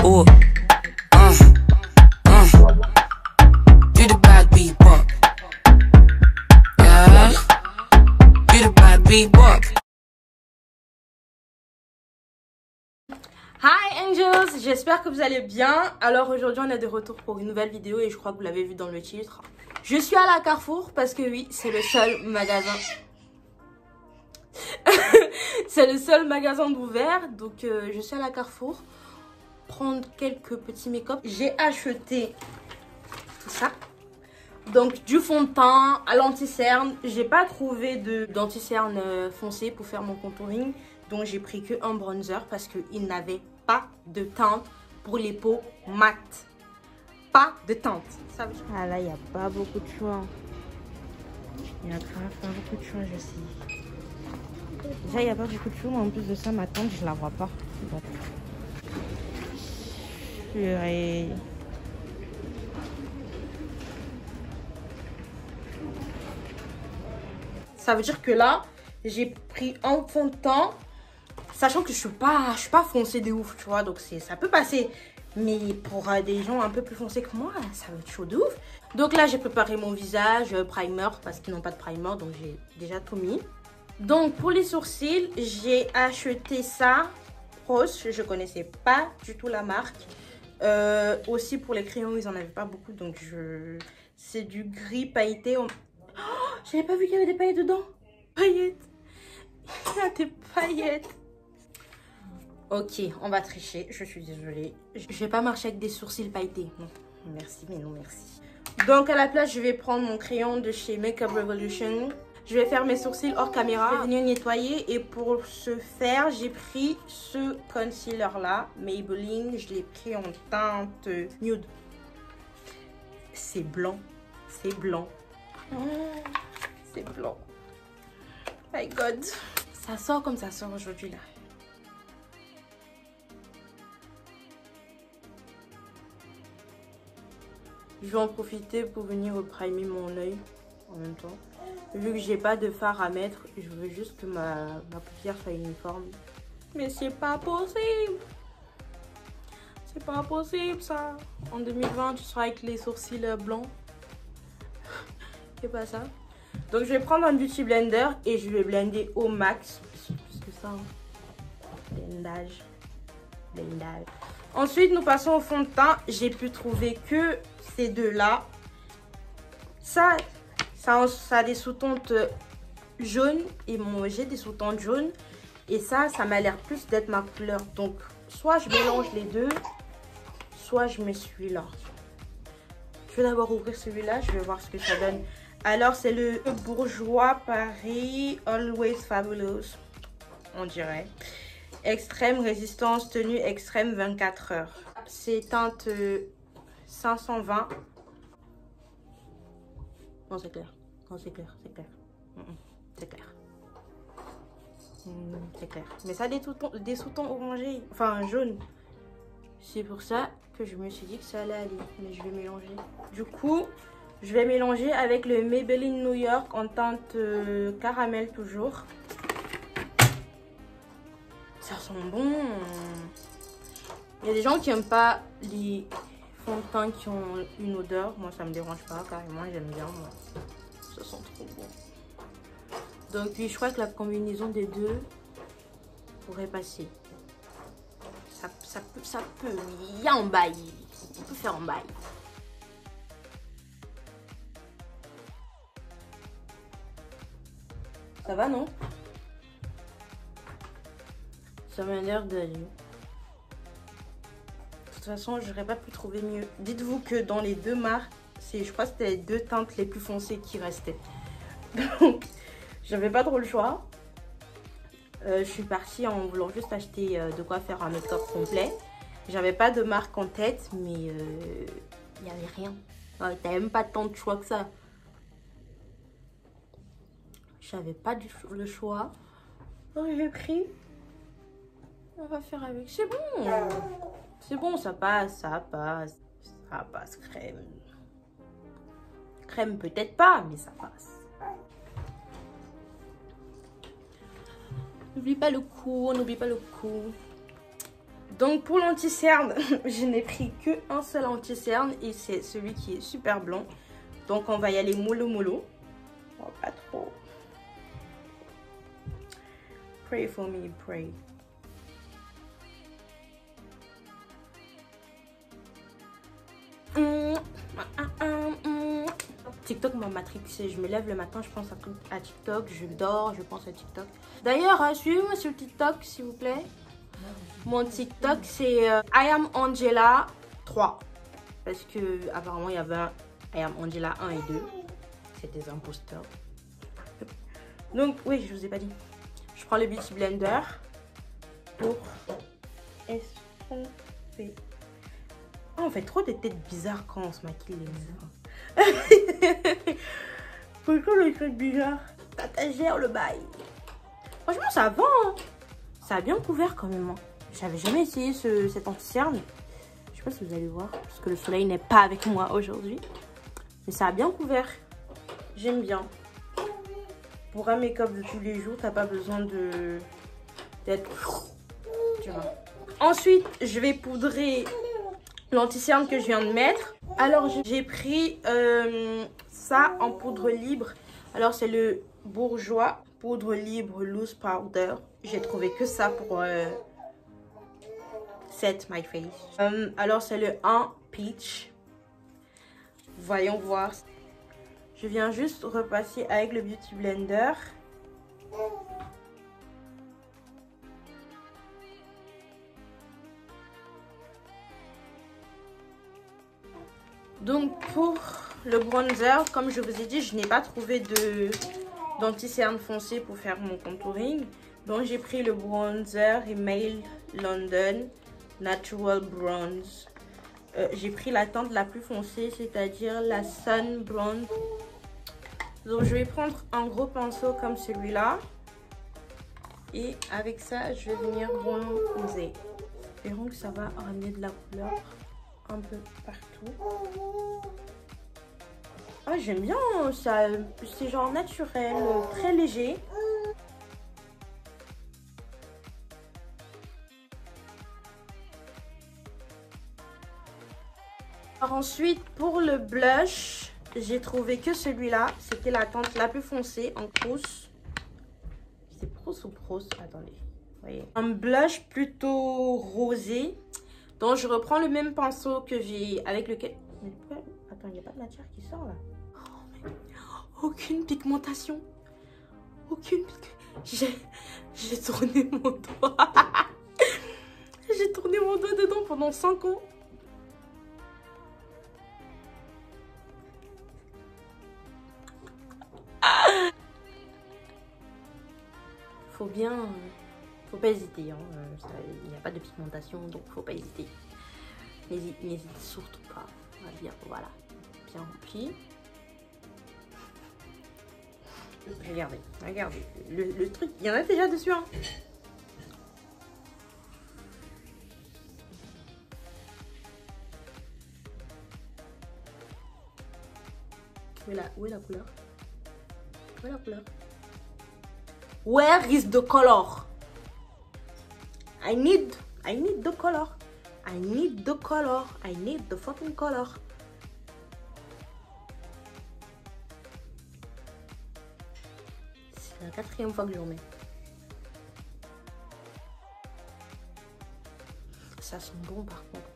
Ooh, you the bad people. Yeah, you the bad people. Hi Angels, j'espère que vous allez bien. Alors aujourd'hui on est de retour pour une nouvelle vidéo et je crois que vous l'avez vu dans le titre. Je suis à la Carrefour parce que oui, c'est le seul magasin. C'est le seul magasin d'ouvert. Donc je suis à la Carrefour prendre quelques petits make-up. J'ai acheté tout ça. Donc du fond de teint à l'anti-cerne. J'ai pas trouvé d'anti-cerne foncé pour faire mon contouring. Donc j'ai pris que un bronzer parce qu'il n'avait pas de teinte pour les peaux mat. Pas de teinte. Ah là, il n'y a pas beaucoup de choix. Il y a grave pas beaucoup de choix, je sais. Déjà, il n'y a pas beaucoup de choix, mais en plus de ça, ma tante, je la vois pas. Bon. Purée. Ça veut dire que là, j'ai pris un fond de teint. Sachant que je suis pas foncée de ouf, tu vois. Donc ça peut passer. Mais pour des gens un peu plus foncés que moi, ça va être chaud de ouf. Donc là, j'ai préparé mon visage, primer, parce qu'ils n'ont pas de primer. Donc j'ai déjà tout mis. Donc pour les sourcils, j'ai acheté ça. Rose, je connaissais pas du tout la marque. Aussi pour les crayons, ils en avaient pas beaucoup. Donc c'est du gris pailleté. Oh, j'avais pas vu qu'il y avait des paillettes dedans. Paillettes. Il y a des paillettes. Ok, on va tricher, je suis désolée. Je vais pas marcher avec des sourcils pailletés. Non, merci, mais non merci. Donc à la place, je vais prendre mon crayon de chez Makeup Revolution. Je vais faire mes sourcils hors caméra. Je vais venir nettoyer et pour ce faire, j'ai pris ce concealer là, Maybelline. Je l'ai pris en teinte nude. C'est blanc, c'est blanc. C'est blanc. My God. Ça sort comme ça sort aujourd'hui là. Je vais en profiter pour venir primer mon œil en même temps. Vu que j'ai pas de fard à mettre, je veux juste que ma paupière soit uniforme. Mais c'est pas possible. C'est pas possible ça. En 2020, tu seras avec les sourcils blancs. C'est pas ça. Donc je vais prendre un beauty blender et je vais blender au max. Plus que ça. Blendage. Blendage. Ensuite, nous passons au fond de teint. J'ai pu trouver que ces deux-là. Ça a des sous-teintes jaunes. Et j'ai des sous-teintes jaunes. Et ça m'a l'air plus d'être ma couleur. Donc, soit je mélange les deux, soit je mets celui-là. Je vais d'abord ouvrir celui-là. Je vais voir ce que ça donne. Alors, c'est le Bourjois Paris Always Fabulous. On dirait. Extrême résistance tenue extrême 24 heures. C'est teinte 520. Non, c'est clair. Non, c'est clair. C'est clair. C'est clair. C'est clair. Mais ça a des sous-tons orangés. Enfin, jaunes. C'est pour ça que je me suis dit que ça allait aller. Mais je vais mélanger. Du coup, je vais mélanger avec le Maybelline New York en teinte caramel toujours. Ça sent bon. Il y a des gens qui n'aiment pas les fonds de teint qui ont une odeur. Moi, ça me dérange pas carrément. J'aime bien. Moi. Ça sent trop bon. Donc, puis, je crois que la combinaison des deux pourrait passer. Ça peut. Il y a un bail. On peut faire un bail. Ça va, non? Ça m'a l'air d'aller. De toute façon, j'aurais pas pu trouver mieux. Dites-vous que dans les deux marques, je crois que c'était les deux teintes les plus foncées qui restaient. Donc, j'avais pas trop le choix. Je suis partie en voulant juste acheter de quoi faire un make-up complet. J'avais pas de marque en tête, mais il n'y avait rien. T'avais même pas tant de choix que ça. J'avais pas le choix. Donc, j'ai pris. On va faire avec. C'est bon. C'est bon, ça passe, ça passe. Ça passe, crème. Crème peut-être pas, mais ça passe. N'oublie pas le coup, n'oublie pas le coup. Donc pour l'anti-cerne, je n'ai pris qu'un seul anti-cerne et c'est celui qui est super blanc. Donc on va y aller mollo mollo. Oh, pas trop. Pray for me, pray. TikTok m'a matrixé. Je me lève le matin, je pense à TikTok. Je dors, je pense à TikTok. D'ailleurs, suivez-moi sur TikTok, s'il vous plaît. Mon TikTok, c'est I am Angela 3. Parce que apparemment, il y avait un I am Angela 1 et 2. C'est des imposteurs. Donc, oui, je vous ai pas dit. Je prends le Beauty Blender pour estomper. Oh, on fait trop des têtes bizarres quand on se maquille les mains. Pourquoi le truc bizarre? Tatagère le bail. Franchement, ça va. Hein. Ça a bien couvert quand même. Hein. J'avais jamais essayé cet anti-cerne. Je sais pas si vous allez voir. Parce que le soleil n'est pas avec moi aujourd'hui. Mais ça a bien couvert. J'aime bien. Pour un make-up de tous les jours, t'as pas besoin d'être... Tu vois. Ensuite, je vais poudrer l'anti-cerne que je viens de mettre. Alors, j'ai pris ça en poudre libre. Alors, c'est le Bourjois poudre libre loose powder. J'ai trouvé que ça pour set my face. Alors, c'est le 1 peach. Voyons voir. Je viens juste repasser avec le Beauty Blender. Donc pour le bronzer, comme je vous ai dit, je n'ai pas trouvé d'anti-cerne foncé pour faire mon contouring. Donc j'ai pris le bronzer Email London Natural Bronze. J'ai pris la teinte la plus foncée, c'est-à-dire la Sun Bronze. Donc je vais prendre un gros pinceau comme celui-là. Et avec ça, je vais venir bronzer. Espérons que ça va ramener de la couleur un peu partout. Ah, j'aime bien ça, c'est genre naturel, très léger. Alors ensuite, pour le blush, j'ai trouvé que celui-là. C'était la teinte la plus foncée en Prousse. C'est Prousse ou Prousse? Attendez. Voyez. Un blush plutôt rosé. Donc je reprends le même pinceau que j'ai avec lequel... Attends, il n'y a pas de matière qui sort là. Oh, mais... Aucune pigmentation. Aucune pigmentation. J'ai tourné mon doigt. J'ai tourné mon doigt dedans pendant 5 ans. Faut bien... Faut pas hésiter. Hein. Il n'y a pas de pigmentation, donc faut pas hésiter. N'hésite surtout pas. On va dire, voilà. Bien rempli. Regardez, regardez. Le truc, il y en a déjà dessus. Hein. Où est la couleur? Où est la couleur? Where is the color? I need the color. I need the color. I need the fucking color. C'est la 4e fois que je remets. Ça sent bon par contre.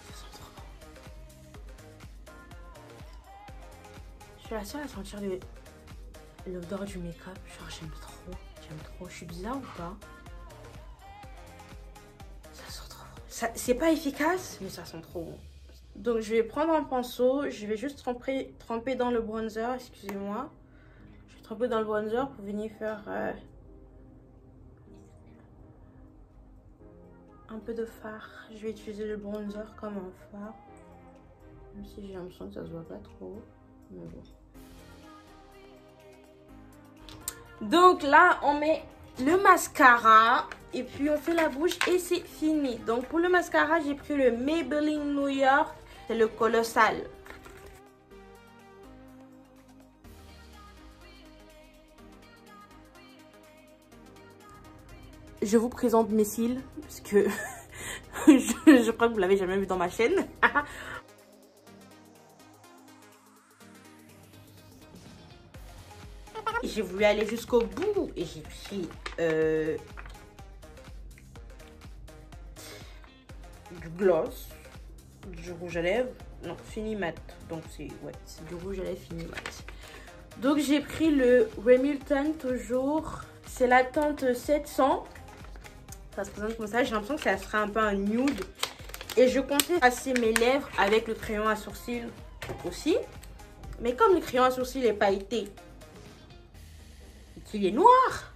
Ça sent trop bon. Je suis la seule à sentir l'odeur du make-up. Genre j'aime trop. J'aime trop. Je suis bizarre ou pas? Ça sent trop bon. C'est pas efficace, mais ça sent trop bon. Donc je vais prendre un pinceau. Je vais juste tremper dans le bronzer. Excusez-moi. Je vais tremper dans le bronzer pour venir faire un peu de fard. Je vais utiliser le bronzer comme un fard. Même si j'ai l'impression que ça se voit pas trop. Mais bon. Donc là, on met le mascara et puis on fait la bouche et c'est fini. Donc pour le mascara, j'ai pris le Maybelline New York. C'est le Colossal. je vous présente mes cils parce que je crois que vous l'avez jamais vu dans ma chaîne. J'ai voulu aller jusqu'au bout et j'ai pris du gloss, du rouge à lèvres, non, Fini Matte. Donc c'est du rouge à lèvres Fini Matte. Donc j'ai pris le Remilton toujours. C'est la teinte 700. Ça se présente comme ça. J'ai l'impression que ça sera un peu un nude. Et je comptais passer mes lèvres avec le crayon à sourcils aussi. Mais comme le crayon à sourcils est pailleté et qu'il est noir,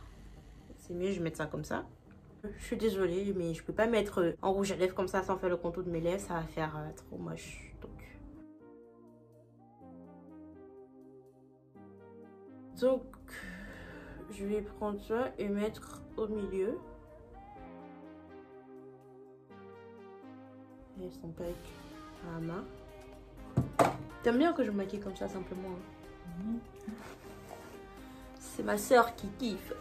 c'est mieux je mette ça comme ça. Je suis désolée, mais je peux pas mettre en rouge à lèvres comme ça sans faire le contour de mes lèvres. Ça va faire trop moche. Donc, je vais prendre ça et mettre au milieu. Et son pack à la main. T'aimes bien que je me maquille comme ça simplement, hein? C'est ma soeur qui kiffe.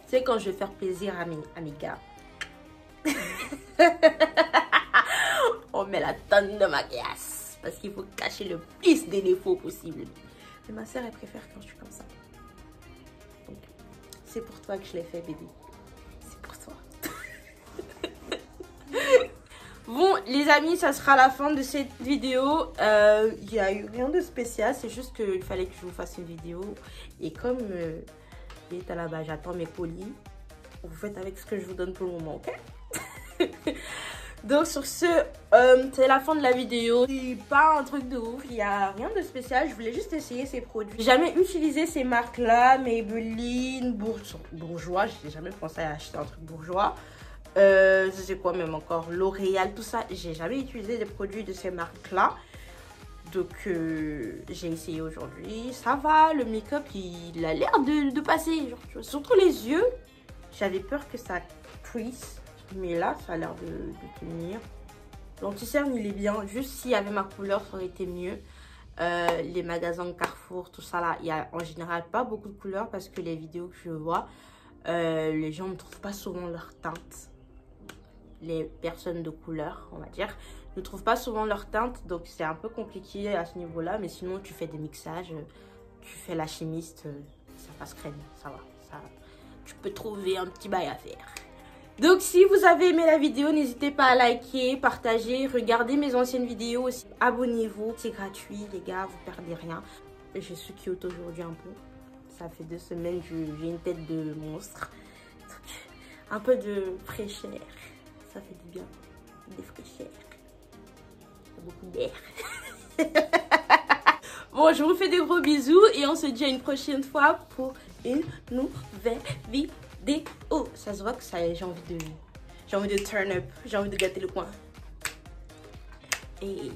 C'est quand je vais faire plaisir à mes gars. On met la tonne de maquillage parce qu'il faut cacher le plus des défauts possible. Mais ma soeur elle préfère quand je suis comme ça. Donc c'est pour toi que je l'ai fait, bébé. C'est pour toi. Bon les amis, ça sera la fin de cette vidéo. Il n'y a eu rien de spécial, c'est juste qu'il fallait que je vous fasse une vidéo. Et comme il est à la base, j'attends mes colis. Vous faites avec ce que je vous donne pour le moment, ok? Donc sur ce, c'est la fin de la vidéo. C'est pas un truc de ouf, il n'y a rien de spécial. Je voulais juste essayer ces produits. J'ai jamais utilisé ces marques-là, Maybelline, Bourjois. J'ai jamais pensé à acheter un truc bourgeois. Je sais quoi même encore, L'Oréal, tout ça. J'ai jamais utilisé des produits de ces marques-là. Donc j'ai essayé aujourd'hui. Ça va, le make-up il a l'air de passer. Genre, surtout les yeux. J'avais peur que ça cuisse. Mais là, ça a l'air de tenir. L'anti-cerne, il est bien. Juste s'il y avait ma couleur, ça aurait été mieux. Les magasins Carrefour, tout ça là, il y a en général pas beaucoup de couleurs parce que les vidéos que je vois, les gens ne trouvent pas souvent leur teinte. Les personnes de couleur, on va dire, ne trouvent pas souvent leur teinte. Donc c'est un peu compliqué à ce niveau-là. Mais sinon, tu fais des mixages, tu fais la chimiste, ça passe crème, ça va. Tu peux trouver un petit bail à faire. Donc si vous avez aimé la vidéo, n'hésitez pas à liker, partager, regardez mes anciennes vidéos aussi. Abonnez-vous, c'est gratuit les gars, vous perdez rien. Je suis cute aujourd'hui un peu. Ça fait 2 semaines que j'ai une tête de monstre. Donc, un peu de fraîcheur, ça fait du bien. Des fraîcheurs. Beaucoup d'air. Bon, je vous fais des gros bisous et on se dit à une prochaine fois pour une nouvelle vidéo. Ça se voit que ça, j'ai envie de turn up, j'ai envie de gâter le coin. Et